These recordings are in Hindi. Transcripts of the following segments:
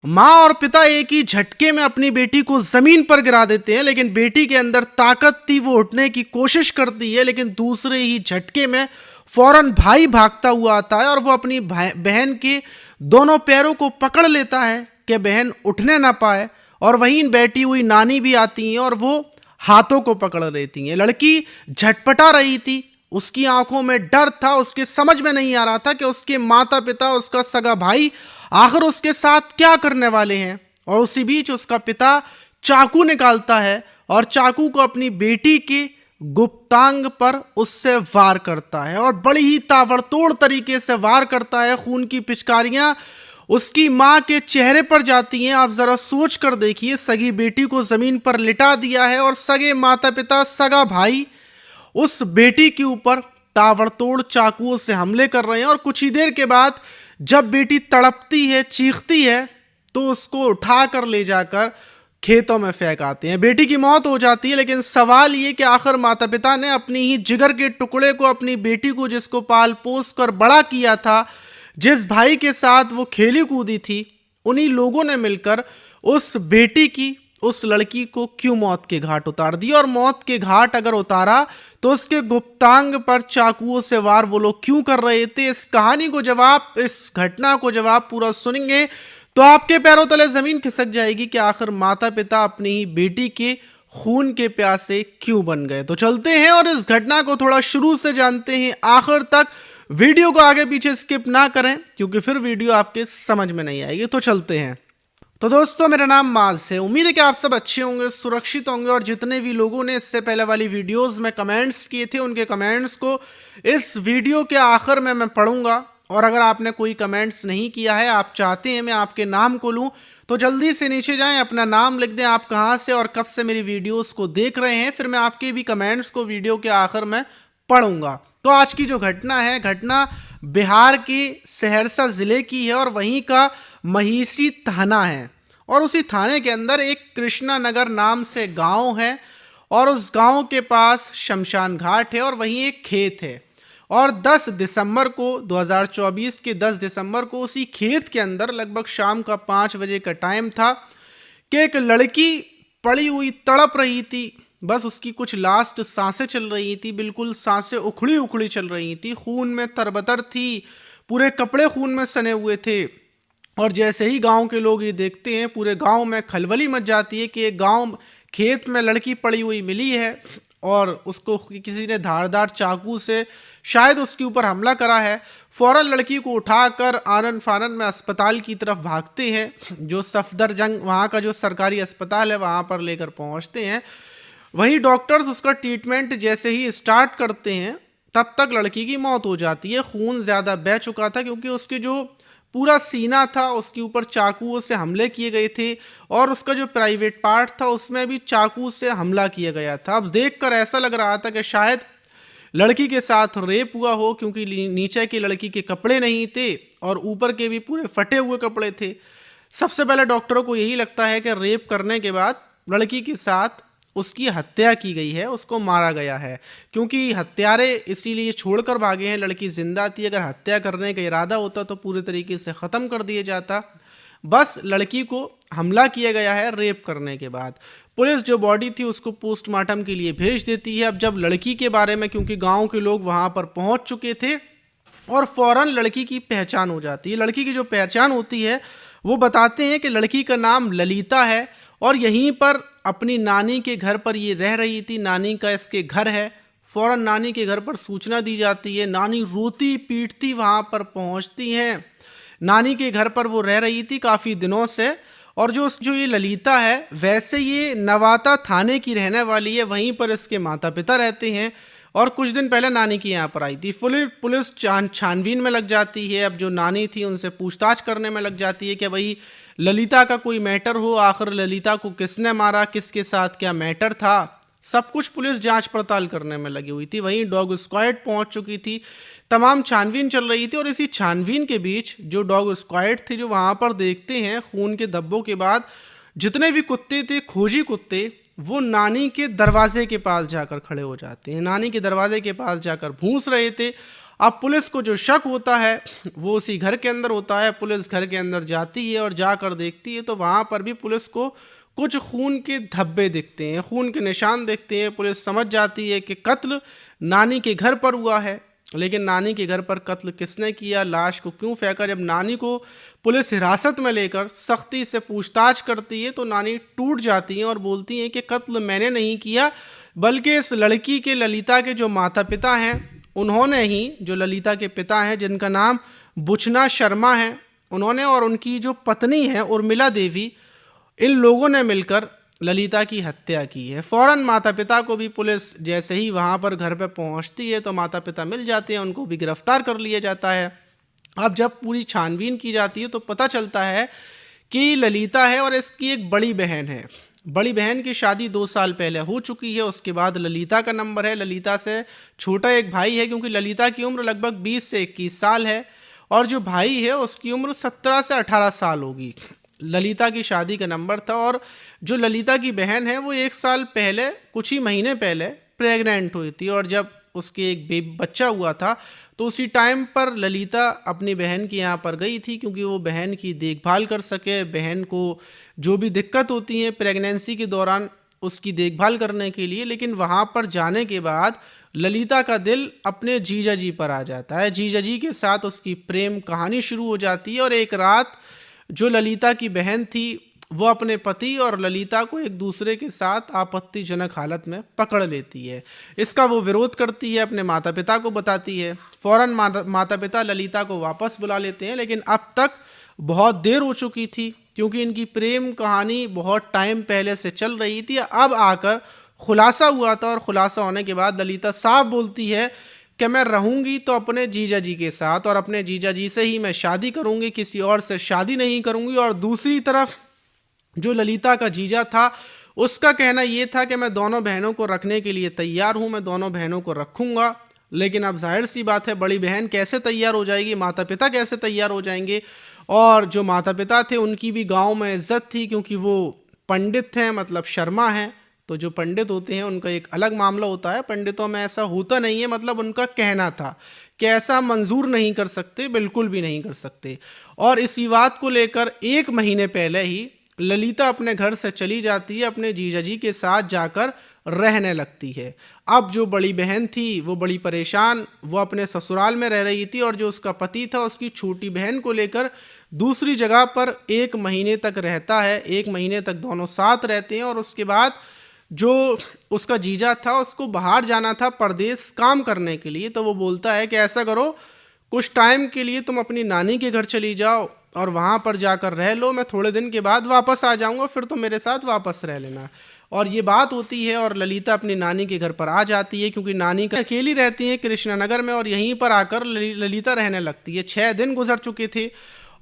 माँ और पिता एक ही झटके में अपनी बेटी को जमीन पर गिरा देते हैं, लेकिन बेटी के अंदर ताकत थी, वो उठने की कोशिश करती है, लेकिन दूसरे ही झटके में फौरन भाई भागता हुआ आता है और वो अपनी बहन के दोनों पैरों को पकड़ लेता है कि बहन उठने ना पाए। और वहीं बैठी हुई नानी भी आती हैं और वो हाथों को पकड़ लेती हैं। लड़की झटपटा रही थी, उसकी आंखों में डर था, उसके समझ में नहीं आ रहा था कि उसके माता पिता, उसका सगा भाई आखिर उसके साथ क्या करने वाले हैं। और उसी बीच उसका पिता चाकू निकालता है और चाकू को अपनी बेटी के गुप्तांग पर उससे वार करता है और बड़ी ही ताबड़तोड़ तरीके से वार करता है। खून की पिचकारियां उसकी मां के चेहरे पर जाती हैं। आप जरा सोच कर देखिए, सगी बेटी को जमीन पर लिटा दिया है और सगे माता पिता, सगा भाई उस बेटी के ऊपर ताबड़तोड़ चाकुओं से हमले कर रहे हैं। और कुछ ही देर के बाद जब बेटी तड़पती है, चीखती है, तो उसको उठाकर ले जाकर खेतों में फेंक आते हैं। बेटी की मौत हो जाती है, लेकिन सवाल ये कि आखिर माता पिता ने अपनी ही जिगर के टुकड़े को, अपनी बेटी को, जिसको पाल पोस कर बड़ा किया था, जिस भाई के साथ वो खेली कूदी थी, उन्हीं लोगों ने मिलकर उस बेटी की, उस लड़की को क्यों मौत के घाट उतार दिया। और मौत के घाट अगर उतारा तो उसके गुप्तांग पर चाकुओं से वार वो लोग क्यों कर रहे थे। इस कहानी को जब आप, इस घटना को जब आप पूरा सुनेंगे तो आपके पैरों तले जमीन खिसक जाएगी कि आखिर माता पिता अपनी ही बेटी के खून के प्यासे क्यों बन गए। तो चलते हैं और इस घटना को थोड़ा शुरू से जानते हैं आखिर तक। वीडियो को आगे पीछे स्किप ना करें, क्योंकि फिर वीडियो आपके समझ में नहीं आएगी। तो चलते हैं। तो दोस्तों, मेरा नाम माज है। उम्मीद है कि आप सब अच्छे होंगे, सुरक्षित होंगे। और जितने भी लोगों ने इससे पहले वाली वीडियोस में कमेंट्स किए थे, उनके कमेंट्स को इस वीडियो के आखिर में मैं पढ़ूंगा। और अगर आपने कोई कमेंट्स नहीं किया है, आप चाहते हैं मैं आपके नाम को लूं, तो जल्दी से नीचे जाएं, अपना नाम लिख दें, आप कहां से और कब से मेरी वीडियोस को देख रहे हैं। फिर मैं आपके भी कमेंट्स को वीडियो के आखिर में पढ़ूंगा। तो आज की जो घटना है, घटना बिहार के सहरसा जिले की है और वहीं का महिषी थाना है। और उसी थाने के अंदर एक कृष्णा नगर नाम से गांव है और उस गांव के पास शमशान घाट है और वहीं एक खेत है। और 10 दिसंबर को, 2024 के 10 दिसंबर को उसी खेत के अंदर लगभग शाम का 5 बजे का टाइम था कि एक लड़की पड़ी हुई तड़प रही थी। बस उसकी कुछ लास्ट सांसें चल रही थी, बिल्कुल सांसें उखड़ी उखड़ी चल रही थी, खून में तरबतर थी, पूरे कपड़े खून में सने हुए थे। और जैसे ही गांव के लोग ये देखते हैं, पूरे गांव में खलबली मच जाती है कि एक गांव खेत में लड़की पड़ी हुई मिली है और उसको किसी ने धारदार चाकू से शायद उसके ऊपर हमला करा है। फौरन लड़की को उठाकर आनन फानन में अस्पताल की तरफ भागते हैं। जो सफदरजंग वहाँ का जो सरकारी अस्पताल है, वहाँ पर लेकर पहुँचते हैं। वहीं डॉक्टर्स उसका ट्रीटमेंट जैसे ही स्टार्ट करते हैं, तब तक लड़की की मौत हो जाती है। खून ज़्यादा बह चुका था क्योंकि उसके जो पूरा सीना था, उसके ऊपर चाकुओं से हमले किए गए थे और उसका जो प्राइवेट पार्ट था उसमें भी चाकू से हमला किया गया था। अब देखकर ऐसा लग रहा था कि शायद लड़की के साथ रेप हुआ हो, क्योंकि नीचे की लड़की के कपड़े नहीं थे और ऊपर के भी पूरे फटे हुए कपड़े थे। सबसे पहले डॉक्टरों को यही लगता है कि रेप करने के बाद लड़की के साथ उसकी हत्या की गई है, उसको मारा गया है, क्योंकि हत्यारे इसीलिए छोड़कर भागे हैं। लड़की जिंदा थी, अगर हत्या करने का इरादा होता तो पूरे तरीके से ख़त्म कर दिया जाता। बस लड़की को हमला किया गया है रेप करने के बाद। पुलिस जो बॉडी थी उसको पोस्टमार्टम के लिए भेज देती है। अब जब लड़की के बारे में, क्योंकि गाँव के लोग वहाँ पर पहुँच चुके थे और फ़ौरन लड़की की पहचान हो जाती है। लड़की की जो पहचान होती है वो बताते हैं कि लड़की का नाम ललिता है और यहीं पर अपनी नानी के घर पर ये रह रही थी। नानी का इसके घर है। फौरन नानी के घर पर सूचना दी जाती है। नानी रोती पीटती वहाँ पर पहुँचती हैं। नानी के घर पर वो रह रही थी काफ़ी दिनों से। और जो ये ललिता है, वैसे ये नवाता थाने की रहने वाली है, वहीं पर इसके माता पिता रहते हैं और कुछ दिन पहले नानी की यहाँ पर आई थी। पुलिस छानबीन में लग जाती है। अब जो नानी थी उनसे पूछताछ करने में लग जाती है कि भाई ललिता का कोई मैटर हो, आखिर ललिता को किसने मारा, किसके साथ क्या मैटर था, सब कुछ पुलिस जांच पड़ताल करने में लगी हुई थी। वहीं डॉग स्क्वाड पहुंच चुकी थी, तमाम छानबीन चल रही थी। और इसी छानबीन के बीच जो डॉग स्क्वाड थे, जो वहाँ पर देखते हैं खून के धब्बों के बाद जितने भी कुत्ते थे, खोजी कुत्ते, वो नानी के दरवाजे के पास जाकर खड़े हो जाते हैं। नानी के दरवाजे के पास जाकर भूंस रहे थे। अब पुलिस को जो शक होता है वो उसी घर के अंदर होता है। पुलिस घर के अंदर जाती है और जाकर देखती है तो वहाँ पर भी पुलिस को कुछ खून के धब्बे दिखते हैं, खून के निशान दिखते हैं। पुलिस समझ जाती है कि कत्ल नानी के घर पर हुआ है। लेकिन नानी के घर पर कत्ल किसने किया, लाश को क्यों फेंका? जब नानी को पुलिस हिरासत में लेकर सख्ती से पूछताछ करती है तो नानी टूट जाती हैं और बोलती हैं कि कत्ल मैंने नहीं किया, बल्कि इस लड़की के, ललिता के जो माता पिता हैं, उन्होंने ही, जो ललिता के पिता हैं जिनका नाम बुचना शर्मा है, उन्होंने और उनकी जो पत्नी है उर्मिला देवी, इन लोगों ने मिलकर ललिता की हत्या की है। फौरन माता पिता को भी पुलिस जैसे ही वहाँ पर घर पर पहुँचती है तो माता पिता मिल जाते हैं, उनको भी गिरफ्तार कर लिया जाता है। अब जब पूरी छानबीन की जाती है तो पता चलता है कि ललिता है और इसकी एक बड़ी बहन है। बड़ी बहन की शादी 2 साल पहले हो चुकी है। उसके बाद ललिता का नंबर है। ललिता से छोटा एक भाई है, क्योंकि ललिता की उम्र लगभग 20 से 21 साल है और जो भाई है उसकी उम्र 17 से 18 साल होगी। ललिता की शादी का नंबर था और जो ललिता की बहन है वो 1 साल पहले, कुछ ही महीने पहले प्रेग्नेंट हुई थी और जब उसके एक बच्चा हुआ था तो उसी टाइम पर ललिता अपनी बहन के यहाँ पर गई थी, क्योंकि वो बहन की देखभाल कर सके, बहन को जो भी दिक्कत होती है प्रेगनेंसी के दौरान उसकी देखभाल करने के लिए। लेकिन वहाँ पर जाने के बाद ललिता का दिल अपने जीजा जी पर आ जाता है। जीजा जी के साथ उसकी प्रेम कहानी शुरू हो जाती है और एक रात जो ललिता की बहन थी वो अपने पति और ललिता को एक दूसरे के साथ आपत्तिजनक हालत में पकड़ लेती है। इसका वो विरोध करती है, अपने माता पिता को बताती है। फौरन माता पिता ललिता को वापस बुला लेते हैं, लेकिन अब तक बहुत देर हो चुकी थी, क्योंकि इनकी प्रेम कहानी बहुत टाइम पहले से चल रही थी। अब आकर खुलासा हुआ था और खुलासा होने के बाद ललिता साफ बोलती है कि मैं रहूंगी तो अपने जीजा जी के साथ और अपने जीजा जी से ही मैं शादी करूंगी, किसी और से शादी नहीं करूंगी। और दूसरी तरफ जो ललिता का जीजा था उसका कहना यह था कि मैं दोनों बहनों को रखने के लिए तैयार हूं, मैं दोनों बहनों को रखूंगा। लेकिन अब जाहिर सी बात है, बड़ी बहन कैसे तैयार हो जाएगी, माता पिता कैसे तैयार हो जाएंगे? और जो माता पिता थे उनकी भी गांव में इज्जत थी, क्योंकि वो पंडित हैं, मतलब शर्मा हैं। तो जो पंडित होते हैं उनका एक अलग मामला होता है, पंडितों में ऐसा होता नहीं है। मतलब उनका कहना था कि ऐसा मंजूर नहीं कर सकते, बिल्कुल भी नहीं कर सकते। और इस विवाद को लेकर 1 महीने पहले ही ललिता अपने घर से चली जाती है, अपने जीजा जी के साथ जाकर रहने लगती है। अब जो बड़ी बहन थी वो बड़ी परेशान, वो अपने ससुराल में रह रही थी और जो उसका पति था उसकी छोटी बहन को लेकर दूसरी जगह पर 1 महीने तक रहता है। 1 महीने तक दोनों साथ रहते हैं और उसके बाद जो उसका जीजा था उसको बाहर जाना था परदेश काम करने के लिए। तो वो बोलता है कि ऐसा करो, कुछ टाइम के लिए तुम अपनी नानी के घर चली जाओ और वहाँ पर जाकर रह लो, मैं थोड़े दिन के बाद वापस आ जाऊँगा, फिर तुम मेरे साथ वापस रह लेना। और ये बात होती है और ललिता अपनी नानी के घर पर आ जाती है, क्योंकि नानी का अकेली रहती है कृष्णानगर में और यहीं पर आकर ललिता रहने लगती है। 6 दिन गुजर चुके थे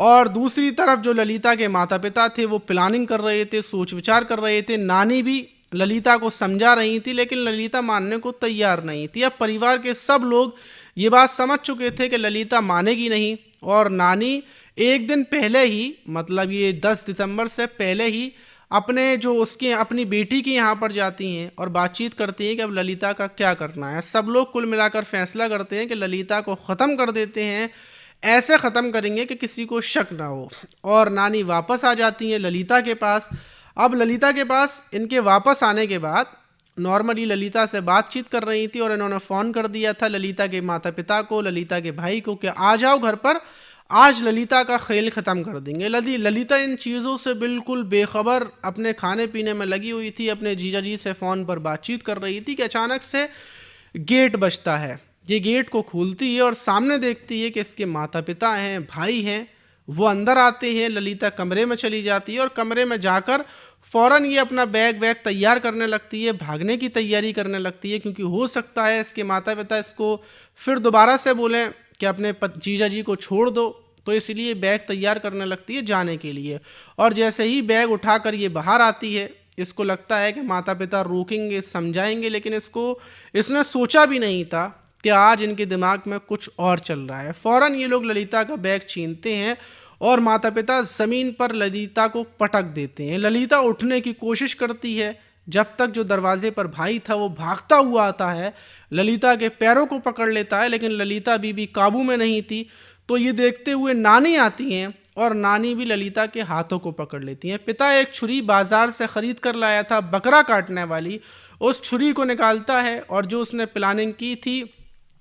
और दूसरी तरफ जो ललिता के माता पिता थे वो प्लानिंग कर रहे थे, सोच विचार कर रहे थे। नानी भी ललिता को समझा रही थी, लेकिन ललिता मानने को तैयार नहीं थी। अब परिवार के सब लोग ये बात समझ चुके थे कि ललिता मानेगी नहीं और नानी 1 दिन पहले ही, मतलब ये 10 दिसंबर से पहले ही अपनी बेटी के यहाँ पर जाती हैं और बातचीत करती हैं कि अब ललिता का क्या करना है। सब लोग कुल मिलाकर फैसला करते हैं कि ललिता को ख़त्म कर देते हैं, ऐसे ख़त्म करेंगे कि किसी को शक ना हो। और नानी वापस आ जाती हैं ललिता के पास। अब ललिता के पास इनके वापस आने के बाद नॉर्मली ललिता से बातचीत कर रही थी और इन्होंने फ़ोन कर दिया था ललिता के माता पिता को, ललिता के भाई को, कि आ जाओ घर पर, आज ललिता का खेल ख़त्म कर देंगे। ललिता इन चीज़ों से बिल्कुल बेखबर अपने खाने पीने में लगी हुई थी, अपने जीजा जी से फ़ोन पर बातचीत कर रही थी कि अचानक से गेट बजता है। ये गेट को खोलती है और सामने देखती है कि इसके माता पिता हैं, भाई हैं। वो अंदर आते हैं, ललिता कमरे में चली जाती है और कमरे में जाकर फ़ौरन ये अपना बैग तैयार करने लगती है, भागने की तैयारी करने लगती है, क्योंकि हो सकता है इसके माता पिता इसको फिर दोबारा से बोलें कि अपने जीजा जी को छोड़ दो। तो इसलिए बैग तैयार करने लगती है जाने के लिए। और जैसे ही बैग उठाकर ये बाहर आती है, इसको लगता है कि माता पिता रोकेंगे, समझाएंगे, लेकिन इसने सोचा भी नहीं था कि आज इनके दिमाग में कुछ और चल रहा है। फ़ौरन ये लोग ललिता का बैग छीनते हैं और माता पिता ज़मीन पर ललिता को पटक देते हैं। ललिता उठने की कोशिश करती है, जब तक जो दरवाजे पर भाई था वो भागता हुआ आता है, ललिता के पैरों को पकड़ लेता है, लेकिन ललिता बीबी काबू में नहीं थी। तो ये देखते हुए नानी आती हैं और नानी भी ललिता के हाथों को पकड़ लेती हैं। पिता एक छुरी बाजार से खरीद कर लाया था बकरा काटने वाली, उस छुरी को निकालता है और जो उसने प्लानिंग की थी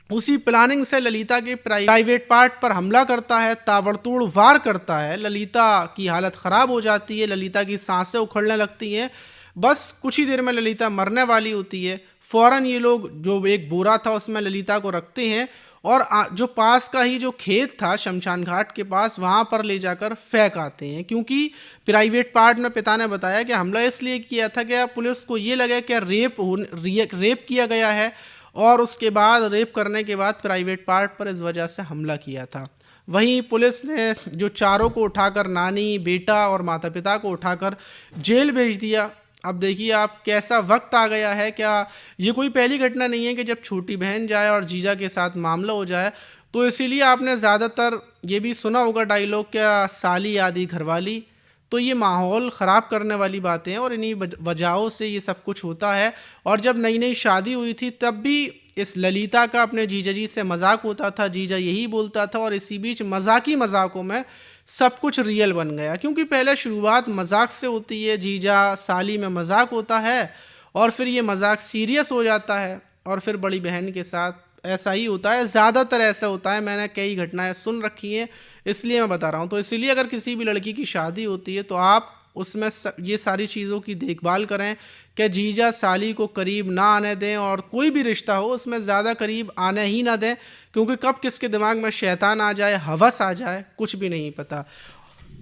उसी प्लानिंग से ललिता के प्राइवेट पार्ट पर हमला करता है, ताबड़तोड़ वार करता है। ललिता की हालत ख़राब हो जाती है, ललिता की सांसें उखड़ने लगती हैं। बस कुछ ही देर में ललिता मरने वाली होती है। फ़ौरन ये लोग जो एक बोरा था उसमें ललिता को रखते हैं और जो पास का ही जो खेत था शमशान घाट के पास, वहाँ पर ले जाकर फेंक आते हैं। क्योंकि प्राइवेट पार्ट में पिता ने बताया कि हमला इसलिए किया था कि पुलिस को ये लगे कि रेप किया गया है और उसके बाद रेप करने के बाद प्राइवेट पार्ट पर इस वजह से हमला किया था। वहीं पुलिस ने जो चारों को उठाकर, नानी, बेटा और माता पिता को उठाकर जेल भेज दिया। अब देखिए आप कैसा वक्त आ गया है। क्या ये कोई पहली घटना नहीं है कि जब छोटी बहन जाए और जीजा के साथ मामला हो जाए। तो इसीलिए आपने ज़्यादातर ये भी सुना होगा डायलॉग, क्या साली आदि घरवाली। तो ये माहौल ख़राब करने वाली बातें हैं और इन्हीं वजहों से ये सब कुछ होता है। और जब नई नई शादी हुई थी तब भी इस ललिता का अपने जीजा जी से मजाक होता था, जीजा यही बोलता था और इसी बीच मजाकी मजाकों में सब कुछ रियल बन गया। क्योंकि पहले शुरुआत मजाक से होती है, जीजा साली में मजाक होता है और फिर ये मजाक सीरियस हो जाता है और फिर बड़ी बहन के साथ ऐसा ही होता है। ज़्यादातर ऐसा होता है, मैंने कई घटनाएं सुन रखी हैं इसलिए मैं बता रहा हूँ। तो इसीलिए अगर किसी भी लड़की की शादी होती है तो आप उसमें ये सारी चीज़ों की देखभाल करें कि जीजा साली को करीब ना आने दें और कोई भी रिश्ता हो उसमें ज़्यादा करीब आने ही ना दें। क्योंकि कब किसके दिमाग में शैतान आ जाए, हवस आ जाए, कुछ भी नहीं पता।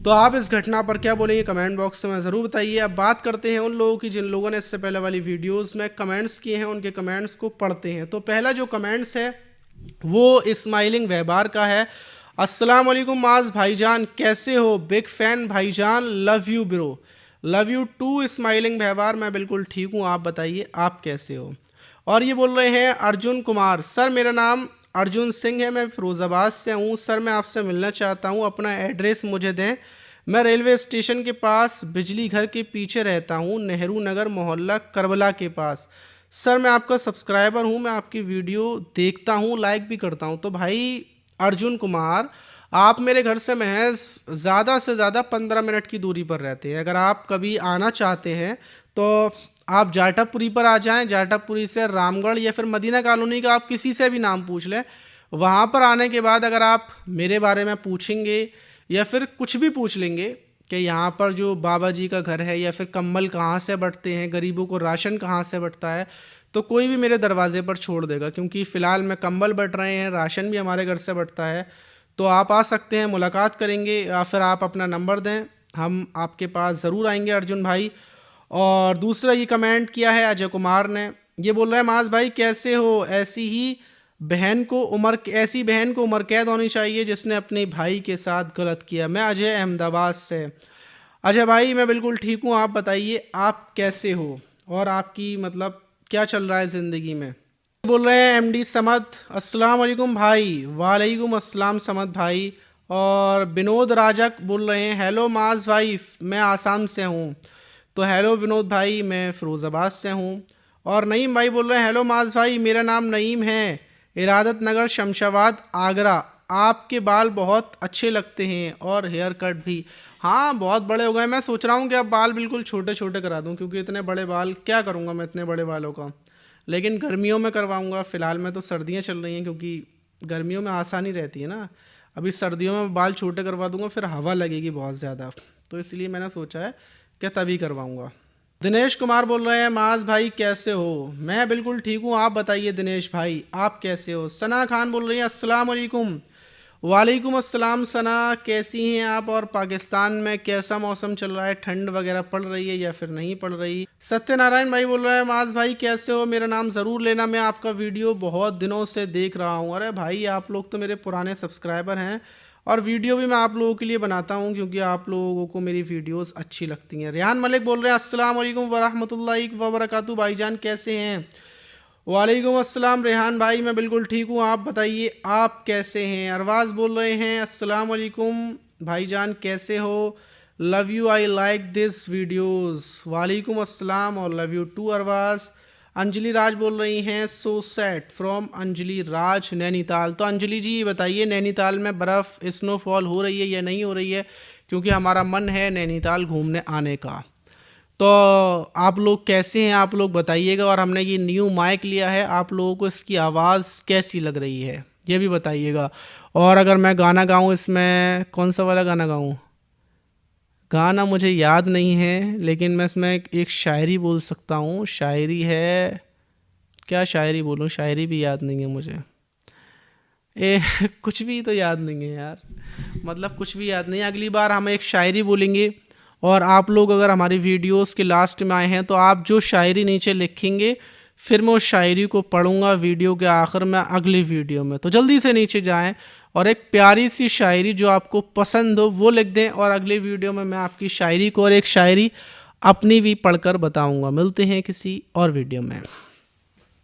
तो आप इस घटना पर क्या बोलेंगे कमेंट बॉक्स में ज़रूर बताइए। अब बात करते हैं उन लोगों की जिन लोगों ने इससे पहले वाली वीडियोस में कमेंट्स किए हैं, उनके कमेंट्स को पढ़ते हैं। तो पहला जो कमेंट्स है वो स्माइलिंग व्यवहार का है। अस्सलाम वालेकुम माज भाईजान, कैसे हो? बिग फैन भाईजान, love you bro. Love you too smiling व्यवहार, मैं बिल्कुल ठीक हूँ, आप बताइए आप कैसे हो? और ये बोल रहे हैं अर्जुन कुमार, सर मेरा नाम अर्जुन सिंह है, मैं फ़िरोज़ाबाद से हूँ। सर मैं आपसे मिलना चाहता हूँ, अपना एड्रेस मुझे दें। मैं रेलवे स्टेशन के पास बिजली घर के पीछे रहता हूँ, नेहरू नगर मोहल्ला करबला के पास। सर मैं आपका सब्सक्राइबर हूँ, मैं आपकी वीडियो देखता हूँ, लाइक भी करता हूँ। तो भाई अर्जुन कुमार, आप मेरे घर से महज ज़्यादा से ज़्यादा 15 मिनट की दूरी पर रहते हैं। अगर आप कभी आना चाहते हैं तो आप जाटापुरी पर आ जाएं। जाटापुरी से रामगढ़ या फिर मदीना कॉलोनी का आप किसी से भी नाम पूछ लें। वहाँ पर आने के बाद अगर आप मेरे बारे में पूछेंगे या फिर कुछ भी पूछ लेंगे कि यहाँ पर जो बाबा जी का घर है या फिर कंबल कहाँ से बंटते हैं, गरीबों को राशन कहाँ से बंटता है, तो कोई भी मेरे दरवाजे पर छोड़ देगा। क्योंकि फ़िलहाल में कंबल बंट रहे हैं, राशन भी हमारे घर से बंटता है। तो आप आ सकते हैं, मुलाकात करेंगे या फिर आप अपना नंबर दें, हम आपके पास ज़रूर आएंगे अर्जुन भाई। और दूसरा ये कमेंट किया है अजय कुमार ने, ये बोल रहा है माज भाई कैसे हो? ऐसी बहन को उम्र कैद होनी चाहिए जिसने अपने भाई के साथ गलत किया। मैं अजय अहमदाबाद से। अजय भाई मैं बिल्कुल ठीक हूँ, आप बताइए आप कैसे हो और आपकी मतलब क्या चल रहा है ज़िंदगी में? बोल रहे हैं एमडी समद, अस्सलाम वालेकुम भाई। वालेकुम अस्सलाम समद भाई। और विनोद राजक बोल रहे हैं हेलो माज भाई, मैं आसाम से हूँ। तो हेलो विनोद भाई, मैं फ़िरोज़ाबाद से हूँ। और नईम भाई बोल रहे हैं हेलो माज भाई, मेरा नाम नईम है, इरादत नगर शमशाबाद आगरा। आपके बाल बहुत अच्छे लगते हैं और हेयर कट भी। हाँ बहुत बड़े हो गए, मैं सोच रहा हूँ कि अब बाल बिल्कुल छोटे छोटे करा दूँ। क्योंकि इतने बड़े बाल क्या करूँगा मैं इतने बड़े बालों का, लेकिन गर्मियों में करवाऊँगा। फ़िलहाल में तो सर्दियाँ चल रही हैं, क्योंकि गर्मियों में आसानी रहती है ना। अभी सर्दियों में बाल छोटे करवा दूँगा फिर हवा लगेगी बहुत ज़्यादा, तो इसलिए मैंने सोचा है कि तभी करवाऊँगा। दिनेश कुमार बोल रहे हैं माज भाई कैसे हो? मैं बिल्कुल ठीक हूँ, आप बताइए दिनेश भाई आप कैसे हो? सना खान बोल रही हैं अस्सलाम वालेकुम। वालेकुम अस्सलाम सना, कैसी हैं आप? और पाकिस्तान में कैसा मौसम चल रहा है? ठंड वगैरह पड़ रही है या फिर नहीं पड़ रही? सत्यनारायण भाई बोल रहे हैं माज भाई कैसे हो? मेरा नाम ज़रूर लेना, मैं आपका वीडियो बहुत दिनों से देख रहा हूँ। अरे भाई आप लोग तो मेरे पुराने सब्सक्राइबर हैं और वीडियो भी मैं आप लोगों के लिए बनाता हूँ क्योंकि आप लोगों को मेरी वीडियोस अच्छी लगती हैं। रियान मलिक बोल रहे हैं अस्सलाम वालेकुम वरहमतुल्लाहि वबरकातुहू, भाईजान कैसे हैं? वालेकुम अस्सलाम रेहान भाई, मैं बिल्कुल ठीक हूँ, आप बताइए आप कैसे हैं? अरवाज़ बोल रहे हैं अस्सलाम वालेकुम भाईजान कैसे हो? Love you, I like this videos. वालेकुम अस्सलाम और love you to Arwaz. Anjali राज बोल रही हैं, सो सेट फ्रॉम अंजलि राज नैनीताल। तो अंजलि जी ये बताइए, नैनीताल में बर्फ़ स्नोफॉल हो रही है या नहीं हो रही है, क्योंकि हमारा मन है नैनीताल घूमने आने का। तो आप लोग कैसे हैं, आप लोग बताइएगा। और हमने ये न्यू माइक लिया है, आप लोगों को इसकी आवाज़ कैसी लग रही है ये भी बताइएगा। और अगर मैं गाना गाऊं इसमें, कौन सा वाला गाना गाऊं? गाना मुझे याद नहीं है, लेकिन मैं इसमें एक शायरी बोल सकता हूँ। शायरी है, क्या शायरी बोलूँ, शायरी भी याद नहीं है मुझे। ए कुछ भी तो याद नहीं है यार, मतलब कुछ भी याद नहीं है। अगली बार हम एक शायरी बोलेंगे। और आप लोग अगर हमारी वीडियोस के लास्ट में आए हैं तो आप जो शायरी नीचे लिखेंगे, फिर मैं उस शायरी को पढ़ूंगा वीडियो के आखिर में अगली वीडियो में। तो जल्दी से नीचे जाएं और एक प्यारी सी शायरी जो आपको पसंद हो वो लिख दें, और अगली वीडियो में मैं आपकी शायरी को और एक शायरी अपनी भी पढ़कर बताऊंगा। मिलते हैं किसी और वीडियो में।